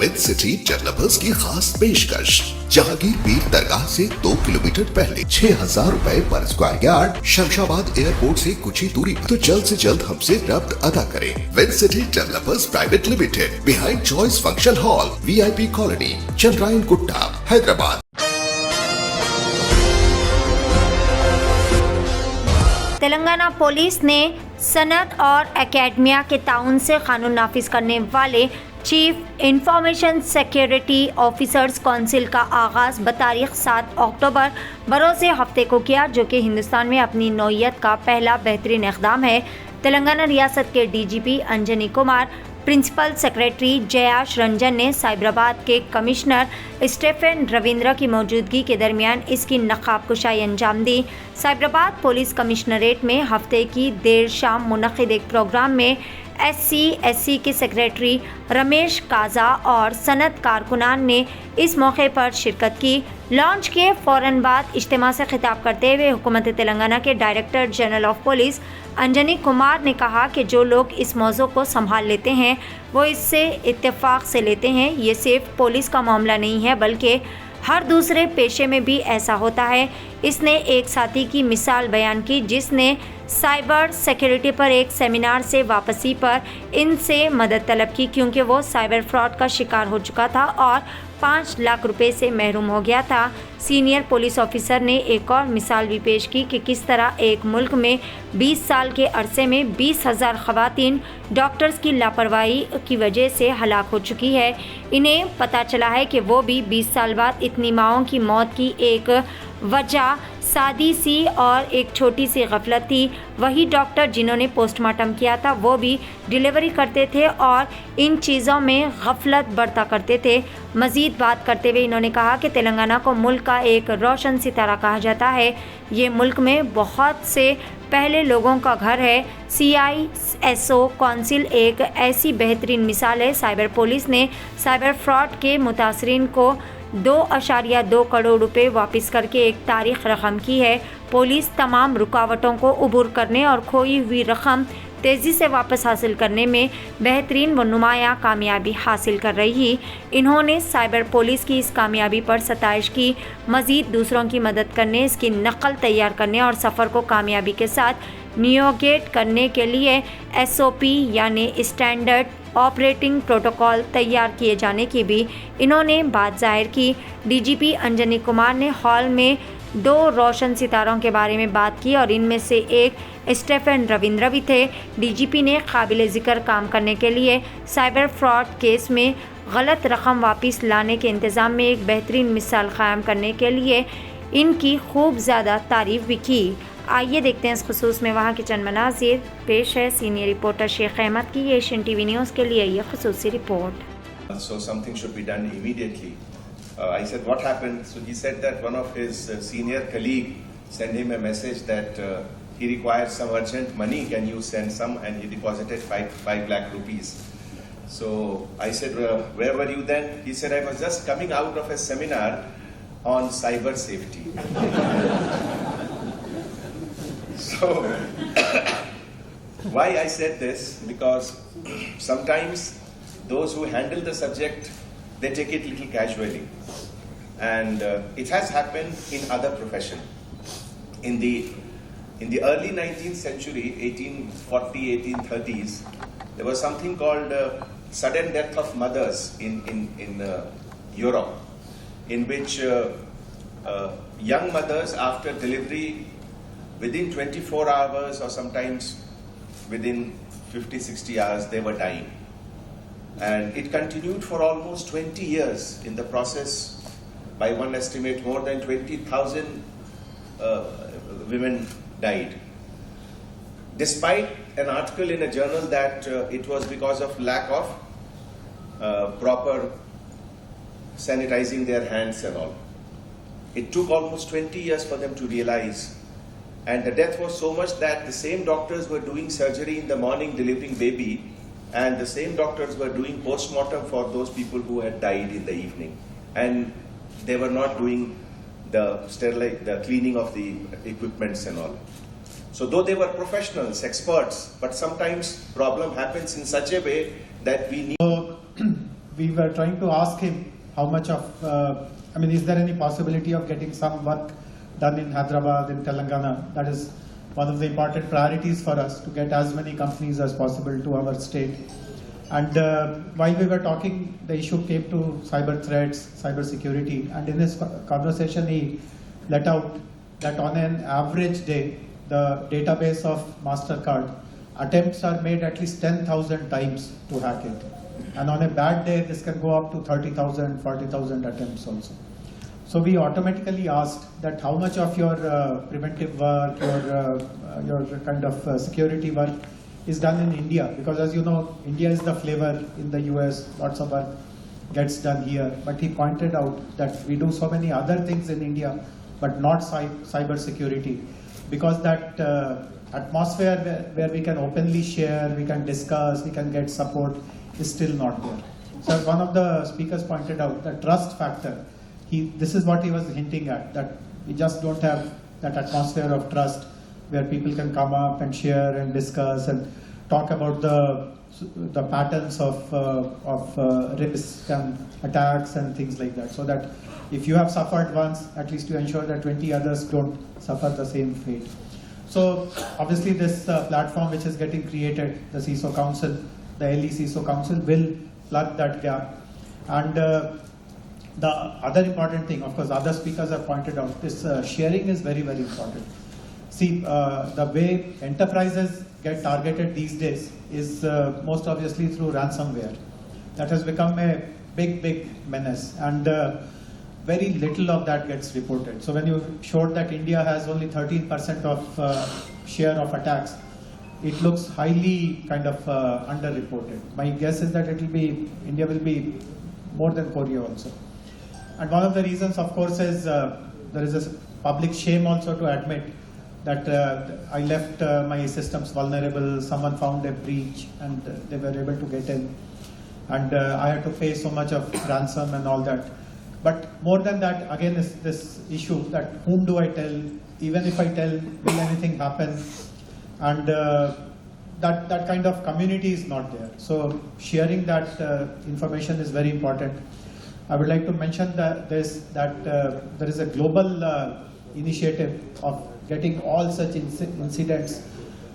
With city developers की खास पेशकश। जहांगीर पीर दरगाह से 2 किलोमीटर पहले 6,000 रुपए पर स्क्वायर यार्ड, शमशाबाद एयरपोर्ट से कुछ ही दूरी पर। तो जल्द से जल्द हमसे रब्त अदा करें। विद city developers private limited, behind choice function hall, VIP colony, Chandrayan Gutta, Hyderabad. Telangana police ने सनत और एकेडमिया के ताउन से कानून नाफिज करने वाले chief information security officers council का आगाज़ बतारीख 7 अक्टूबर बरोज़ हफ्ते को किया, जो कि हिंदुस्तान में अपनी नौइयत का पहला बेहतरीन इक़दाम है। तेलंगाना रियासत के DGP Anjani Kumar, principal secretary Jayesh Ranjan ने साइबराबाद के कमिश्नर स्टीफन रविंद्र की मौजूदगी के दरमियान इसकी नकाबकुशाई अंजाम दी। साइबराबाद पुलिस कमिश्नरेट में हफ्ते की देर शाम मुनक़िद एक प्रोग्राम में SC/SC के सेक्रेटरी रमेश काजा और सनत कारकुनान ने इस मौके पर शिरकत की। लॉन्च के फ़ौरन बाद इज्तिमा से खिताब करते हुए हुकूमत तेलंगाना के director general of police Anjani Kumar ने कहा कि जो लोग इस मौजू को संभाल लेते हैं वो इससे इत्तेफाक से लेते हैं। ये सिर्फ पुलिस का मामला नहीं है बल्कि हर दूसरे पेशे में भी ऐसा होता है। इसने एक साथी की मिसाल बयान की जिसने साइबर सिक्योरिटी पर एक सेमिनार से वापसी पर इनसे मदद तलब की, क्योंकि वो साइबर फ्रॉड का शिकार हो चुका था और 5 लाख रुपए से महरूम हो गया था। सीनियर पुलिस ऑफिसर ने एक और मिसाल भी पेश की कि किस तरह एक मुल्क में 20 साल के अरसे में 20,000 ख़वातीन डॉक्टर्स की लापरवाही की वजह से हलाक हो चुकी है। इन्हें पता चला है कि वो भी 20 साल बाद इतनी माओं की मौत की एक वजह सादी सी और एक छोटी सी गफलत थी। वही डॉक्टर जिन्होंने पोस्टमार्टम किया था वो भी डिलीवरी करते थे और इन चीज़ों में गफलत बरता करते थे। मज़ीद बात करते हुए इन्होंने कहा कि तेलंगाना को मुल्क का एक रोशन सितारा कहा जाता है। ये मुल्क में बहुत से पहले लोगों का घर है। CISO काउंसिल एक ऐसी बेहतरीन मिसाल है। साइबर पुलिस ने साइबर फ्रॉड के मुतासरीन को 2.2 करोड़ रुपए वापस करके एक तारीख रकम की है। पुलिस तमाम रुकावटों को उबूर करने और खोई हुई रकम तेज़ी से वापस हासिल करने में बेहतरीन व नुमायाँ कामयाबी हासिल कर रही। इन्होंने साइबर पुलिस की इस कामयाबी पर सताइश की। मज़ीद दूसरों की मदद करने, इसकी नकल तैयार करने और सफ़र को कामयाबी के साथ नियोगेट करने के लिए SOP यानी स्टैंडर्ड ऑपरेटिंग प्रोटोकॉल तैयार किए जाने की भी इन्होंने बात जाहिर की। DGP अंजनी कुमार ने हॉल में 2 रोशन सितारों के बारे में बात की और इनमें से एक स्टीफन रविंद्र भी थे। DGP ने काबिल ज़िक्र काम करने के लिए साइबर फ्रॉड केस में गलत रकम वापस लाने के इंतज़ाम में एक बेहतरीन मिसाल कायम करने के लिए इनकी खूब ज़्यादा तारीफ़ भी की। आइए देखते हैं इस खुसूस में वहाँ के चंद मनाज़िर। पेश है सीनियर रिपोर्टर शेख अहमद की एशियन TV न्यूज़ के लिए ये खुसूसी report. So something should be done immediately. I said, what happened? So he said that one of his senior colleague sent him a message that he requires some urgent money. Can you send some? And he deposited 5 lakh rupees. So I said, where were you then? He said, I was just coming out of a seminar on cyber safety. So why I said this? Because sometimes those who handle the subject, they take it a little casually, and it has happened in other professions. In the early 19th century, 1840, 1830s, there was something called sudden death of mothers in Europe, in which young mothers after delivery, within 24 hours or sometimes within 50-60 hours, they were dying. And it continued for almost 20 years. In the process, by one estimate, more than 20,000 women died. Despite an article in a journal that it was because of lack of proper sanitizing their hands and all. It took almost 20 years for them to realize. And the death was so much that the same doctors were doing surgery in the morning, delivering baby, and the same doctors were doing post-mortem for those people who had died in the evening. And they were not doing the cleaning of the equipments and all. So though they were professionals, experts, but sometimes problem happens in such a way that we need we were trying to ask him how much of, is there any possibility of getting some work done in Hyderabad, in Telangana? That is one of the important priorities for us, to get as many companies as possible to our state. And while we were talking, the issue came to cyber threats, cyber security, and in this conversation he let out that on an average day, the database of MasterCard attempts are made at least 10,000 times to hack it. And on a bad day, this can go up to 30,000, 40,000 attempts also. So we automatically asked that how much of your preventive work, your kind of security work is done in India, because as you know, India is the flavor in the US, lots of work gets done here. But he pointed out that we do so many other things in India, but not cyber security, because that atmosphere where we can openly share, we can discuss, we can get support is still not there. So as one of the speakers pointed out, the trust factor, this is what he was hinting at, that we just don't have that atmosphere of trust where people can come up and share and discuss and talk about the patterns of risk and attacks and things like that, so that if you have suffered once, at least you ensure that 20 others don't suffer the same fate. So obviously this platform which is getting created, the CISO Council, the LE CISO Council, will plug that gap. And the other important thing, of course, other speakers have pointed out, this sharing is very, very important. See, the way enterprises get targeted these days is most obviously through ransomware. That has become a big, big menace, and very little of that gets reported. So when you showed that India has only 13% of share of attacks, it looks highly kind of underreported. My guess is that India will be more than Korea also. And one of the reasons, of course, is there is a public shame also to admit that I left my systems vulnerable, someone found a breach and they were able to get in. And I had to pay so much of ransom and all that. But more than that, again, is this issue that whom do I tell? Even if I tell, will anything happen? And that kind of community is not there. So sharing that information is very important. I would like to mention that there is a global initiative of getting all such incidents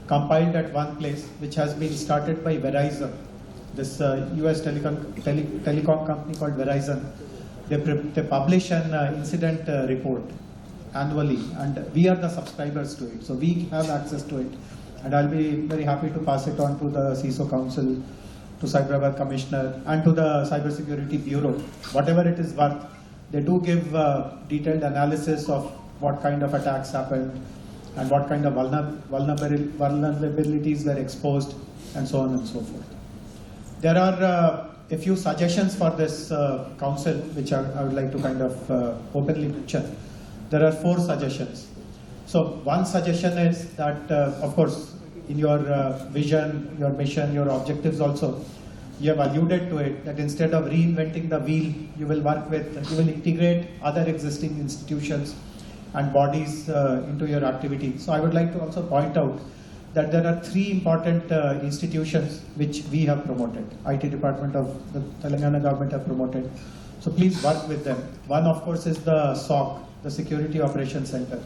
compiled at one place, which has been started by Verizon, this US telecom company called Verizon. They publish an incident report annually, and we are the subscribers to it, so we have access to it. And I'll be very happy to pass it on to the CISO Council, to Cyberabad Commissioner, and to the Cybersecurity Bureau. Whatever it is worth, they do give detailed analysis of what kind of attacks happened and what kind of vulnerabilities were exposed, and so on and so forth. There are a few suggestions for this council, which I would like to kind of openly mention. There are 4 suggestions. So one suggestion is that, of course, in your vision, your mission, your objectives also, you have alluded to it, that instead of reinventing the wheel, you will integrate other existing institutions and bodies into your activity. So I would like to also point out that there are 3 important institutions which we have promoted. IT department of the Telangana government have promoted. So please work with them. One, of course, is the SOC, the Security Operations Center.